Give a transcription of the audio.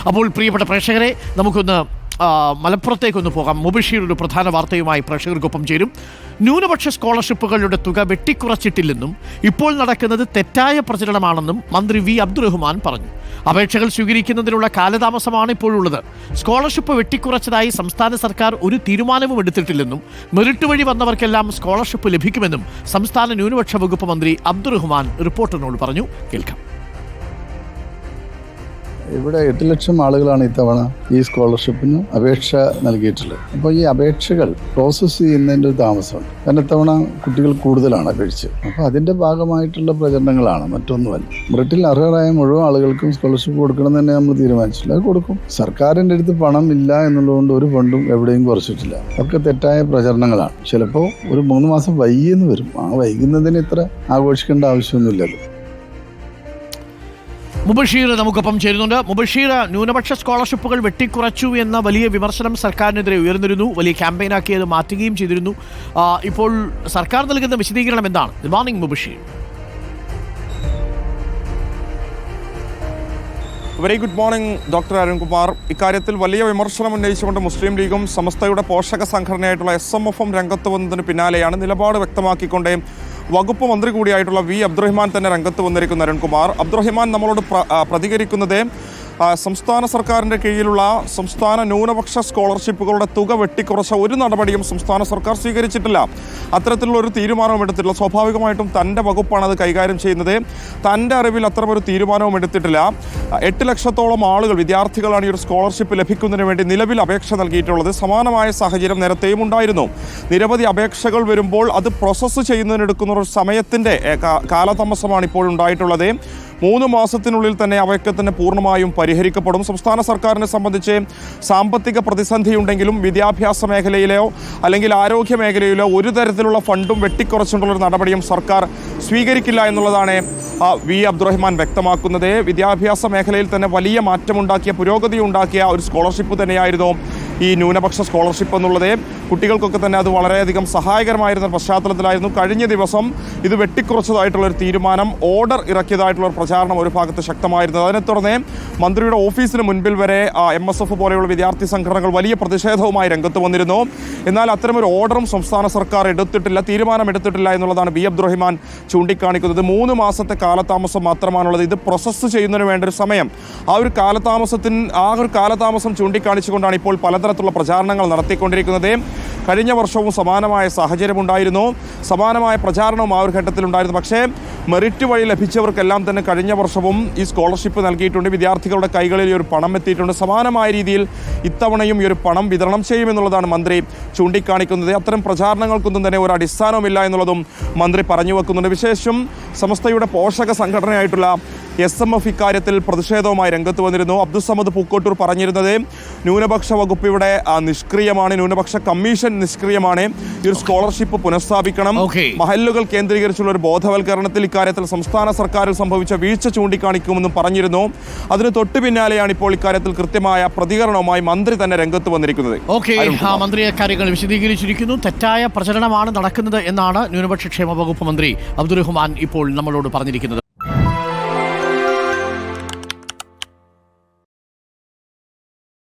അപ്പോൾ പ്രിയപ്പെട്ട പ്രേക്ഷകരെ, നമുക്കൊന്ന് മലപ്പുറത്തേക്കൊന്ന് പോകാം. മുബഷീർ ഒരു പ്രധാന വാർത്തയുമായി പ്രേക്ഷകർക്കൊപ്പം ചേരും. ന്യൂനപക്ഷ സ്കോളർഷിപ്പുകളുടെ തുക വെട്ടിക്കുറച്ചിട്ടില്ലെന്നും ഇപ്പോൾ നടക്കുന്നത് തെറ്റായ പ്രചരണമാണെന്നും മന്ത്രി വി അബ്ദുറഹ്മാൻ പറഞ്ഞു. അപേക്ഷകൾ സ്വീകരിക്കുന്നതിനുള്ള കാലതാമസമാണ് ഇപ്പോഴുള്ളത്. സ്കോളർഷിപ്പ് വെട്ടിക്കുറച്ചതായി സംസ്ഥാന സർക്കാർ ഒരു തീരുമാനവും എടുത്തിട്ടില്ലെന്നും മെറിറ്റ് വഴി വന്നവർക്കെല്ലാം സ്കോളർഷിപ്പ് ലഭിക്കുമെന്നും സംസ്ഥാന ന്യൂനപക്ഷ വകുപ്പ് മന്ത്രി അബ്ദുറഹ്മാൻ റിപ്പോർട്ടറിനോട് പറഞ്ഞു. കേൾക്കാം. ഇവിടെ 8 ലക്ഷം ആളുകളാണ് ഇത്തവണ ഈ സ്കോളർഷിപ്പിന് അപേക്ഷ നൽകിയിട്ടുള്ളത്. അപ്പോൾ ഈ അപേക്ഷകൾ പ്രോസസ്സ് ചെയ്യുന്നതിൻ്റെ ഒരു താമസമുണ്ട്. കാരണം ഇത്തവണ കുട്ടികൾ കൂടുതലാണ് അപേക്ഷിച്ചത്. അപ്പോൾ അതിൻ്റെ ഭാഗമായിട്ടുള്ള പ്രചരണങ്ങളാണ്, മറ്റൊന്നുമല്ല. മെറിറ്റിൽ അർഹരായ മുഴുവൻ ആളുകൾക്കും സ്കോളർഷിപ്പ് കൊടുക്കണം തന്നെ നമ്മൾ തീരുമാനിച്ചില്ല. അത് കൊടുക്കും. സർക്കാരിൻ്റെ അടുത്ത് പണം ഇല്ല എന്നുള്ളതുകൊണ്ട് ഒരു ഫണ്ടും എവിടെയും കുറച്ചിട്ടില്ല. ഒക്കെ തെറ്റായ പ്രചരണങ്ങളാണ്. ചിലപ്പോൾ ഒരു 3 മാസം വൈകിയെന്ന് വരും. ആ വൈകുന്നതിന് ഇത്ര ആഘോഷിക്കേണ്ട ആവശ്യമൊന്നുമില്ലല്ലോ. മുബഷീർ നമുക്കൊപ്പം ചേരുന്നുണ്ട്. മുബഷീർ, ന്യൂനപക്ഷ സ്കോളർഷിപ്പുകൾ വെട്ടിക്കുറച്ചു എന്ന വലിയ വിമർശനം സർക്കാരിനെതിരെ ഉയർന്നിരുന്നു. വലിയ ക്യാമ്പയിനാക്കി അത് മാറ്റുകയും ചെയ്തിരുന്നു. ഇപ്പോൾ സർക്കാർ നൽകുന്ന വിശദീകരണം എന്താണ്? Good morning Mubasheer. Very good morning doctor Arunkumar. ഇക്കാര്യത്തിൽ വലിയ വിമർശനം ഉന്നയിച്ചുകൊണ്ട് മുസ്ലിം ലീഗും സമസ്തയുടെ പോഷക സംഘടനയായിട്ടുള്ള SMF രംഗത്ത് വന്നതിന് പിന്നാലെയാണ് നിലപാട് വ്യക്തമാക്കിക്കൊണ്ട് വകുപ്പ് മന്ത്രി കൂടിയായിട്ടുള്ള വി അബ്ദുറഹ്മാൻ തന്നെ രംഗത്ത് വന്നിരിക്കുന്ന അരുൺകുമാർ. അബ്ദുറഹ്മാൻ നമ്മളോട് പ്രതികരിക്കുന്നത് സംസ്ഥാന സർക്കാരിൻ്റെ കീഴിലുള്ള സംസ്ഥാന ന്യൂനപക്ഷ സ്കോളർഷിപ്പുകളുടെ തുക വെട്ടിക്കുറച്ച ഒരു നടപടിയും സംസ്ഥാന സർക്കാർ സ്വീകരിച്ചിട്ടില്ല. അത്തരത്തിലുള്ള ഒരു തീരുമാനവും എടുത്തിട്ടില്ല. സ്വാഭാവികമായിട്ടും തൻ്റെ വകുപ്പാണ് അത് കൈകാര്യം ചെയ്യുന്നത്. തൻ്റെ അറിവിൽ അത്തരമൊരു തീരുമാനവും എടുത്തിട്ടില്ല. 8 ലക്ഷത്തോളം ആളുകൾ, വിദ്യാർത്ഥികളാണ് ഈ ഒരു സ്കോളർഷിപ്പ് ലഭിക്കുന്നതിന് വേണ്ടി നിലവിൽ അപേക്ഷ നൽകിയിട്ടുള്ളത്. സമാനമായ സാഹചര്യം നേരത്തെയും ഉണ്ടായിരുന്നു. നിരവധി അപേക്ഷകൾ വരുമ്പോൾ അത് പ്രോസസ്സ് ചെയ്യുന്നതിനെടുക്കുന്ന ഒരു സമയത്തിൻ്റെ കാലതാമസമാണ് ഇപ്പോഴുണ്ടായിട്ടുള്ളത്. 3 മാസത്തിനുള്ളിൽ തന്നെ അവയൊക്കെ തന്നെ പൂർണ്ണമായും പരിഹരിക്കപ്പെടും. സംസ്ഥാന സർക്കാരിനെ സംബന്ധിച്ച് സാമ്പത്തിക പ്രതിസന്ധിയുണ്ടെങ്കിലും വിദ്യാഭ്യാസ മേഖലയിലോ അല്ലെങ്കിൽ ആരോഗ്യ മേഖലയിലോ ഒരു തരത്തിലുള്ള ഫണ്ടും വെട്ടിക്കുറച്ചുകൊണ്ടുള്ളൊരു നടപടിയും സർക്കാർ സ്വീകരിക്കില്ല എന്നുള്ളതാണ് വി അബ്ദുറഹ്മാൻ വ്യക്തമാക്കുന്നത്. വിദ്യാഭ്യാസ മേഖലയിൽ തന്നെ വലിയ മാറ്റമുണ്ടാക്കിയ, പുരോഗതി ഉണ്ടാക്കിയ ഒരു സ്കോളർഷിപ്പ് തന്നെയായിരുന്നു ഈ ന്യൂനപക്ഷ സ്കോളർഷിപ്പ് എന്നുള്ളത്. കുട്ടികൾക്കൊക്കെ തന്നെ അത് വളരെയധികം സഹായകരമായിരുന്ന പശ്ചാത്തലത്തിലായിരുന്നു കഴിഞ്ഞ ദിവസം ഇത് വെട്ടിക്കുറച്ചതായിട്ടുള്ളൊരു തീരുമാനം, ഓർഡർ ഇറക്കിയതായിട്ടുള്ളൊരു പ്രചാരണം ഒരു ഭാഗത്ത് ശക്തമായിരുന്നത്. അതിനെ തുടർന്ന് മന്ത്രിയുടെ ഓഫീസിന് മുൻപിൽ വരെ MSF പോലെയുള്ള വിദ്യാർത്ഥി സംഘടനകൾ വലിയ പ്രതിഷേധവുമായി രംഗത്ത് വന്നിരുന്നു. എന്നാൽ അത്തരമൊരു ഓർഡറും സംസ്ഥാന സർക്കാർ എടുത്തിട്ടില്ല, തീരുമാനം എടുത്തിട്ടില്ല എന്നുള്ളതാണ് വി അബ്ദുറഹ്മാൻ ചൂണ്ടിക്കാണിക്കുന്നത്. 3 മാസത്തെ കാലതാമസം മാത്രമാണുള്ളത്. ഇത് പ്രോസസ്സ് ചെയ്യുന്നതിന് വേണ്ട ഒരു സമയം, ആ ഒരു കാലതാമസം ചൂണ്ടിക്കാണിച്ചുകൊണ്ടാണ് ഇപ്പോൾ പലതരത്തിലുള്ള പ്രചാരണങ്ങൾ നടത്തിക്കൊണ്ടിരിക്കുന്നത്. കഴിഞ്ഞ വർഷവും സമാനമായ സാഹചര്യമുണ്ടായിരുന്നു, സമാനമായ പ്രചാരണവും ആ ഒരു ഘട്ടത്തിലുണ്ടായിരുന്നു. പക്ഷേ മെറിറ്റ് വഴി ലഭിച്ചവർക്കെല്ലാം തന്നെ കഴിഞ്ഞ വർഷവും ഈ സ്കോളർഷിപ്പ് നൽകിയിട്ടുണ്ട്. വിദ്യാർത്ഥികളുടെ കൈകളിൽ ഈ ഒരു പണം എത്തിയിട്ടുണ്ട്. സമാനമായ രീതിയിൽ ഇത്തവണയും ഈ ഒരു പണം വിതരണം ചെയ്യുമെന്നുള്ളതാണ് മന്ത്രി ചൂണ്ടിക്കാണിക്കുന്നത്. അത്തരം പ്രചാരണങ്ങൾക്കൊന്നും തന്നെ ഒരു അടിസ്ഥാനവുമില്ല എന്നുള്ളതും മന്ത്രി പറഞ്ഞു വെക്കുന്നുണ്ട്. വിശേഷം സമസ്തയുടെ പോഷക സംഘടനയായിട്ടുള്ള SMF ഇക്കാര്യത്തിൽ പ്രതിഷേധവുമായി രംഗത്ത് വന്നിരുന്നു. അബ്ദുസമദ് പൂക്കോട്ടൂർ പറഞ്ഞിരുന്നത് ന്യൂനപക്ഷ വകുപ്പ് ഇവിടെ നിഷ്ക്രിയമാണ്, ന്യൂനപക്ഷ കമ്മീഷൻ നിഷ്ക്രിയമാണ്, ഈ ഒരു സ്കോളർഷിപ്പ് പുനഃസ്ഥാപിക്കണം. മഹല്ലുകൾ കേന്ദ്രീകരിച്ചുള്ള ഒരു ബോധവൽക്കരണത്തിൽ ഇക്കാര്യത്തിൽ സംസ്ഥാന സർക്കാരിൽ സംഭവിച്ച വീഴ്ച ചൂണ്ടിക്കാണിക്കുമെന്നും പറഞ്ഞിരുന്നു. അതിന് തൊട്ടു പിന്നാലെയാണ് ഇപ്പോൾ ഇക്കാര്യത്തിൽ കൃത്യമായ പ്രതികരണവുമായി മന്ത്രി തന്നെ രംഗത്ത് വന്നിരിക്കുന്നത്. മന്ത്രി കാര്യങ്ങൾ വിശദീകരിച്ചിരിക്കുന്നു. തെറ്റായ പ്രചരണമാണ് നടക്കുന്നത് എന്നാണ് ന്യൂനപക്ഷ ക്ഷേമ വകുപ്പ് മന്ത്രി അബ്ദുറഹ്മാൻ ഇപ്പോൾ നമ്മളോട് പറഞ്ഞിരിക്കുന്നത്.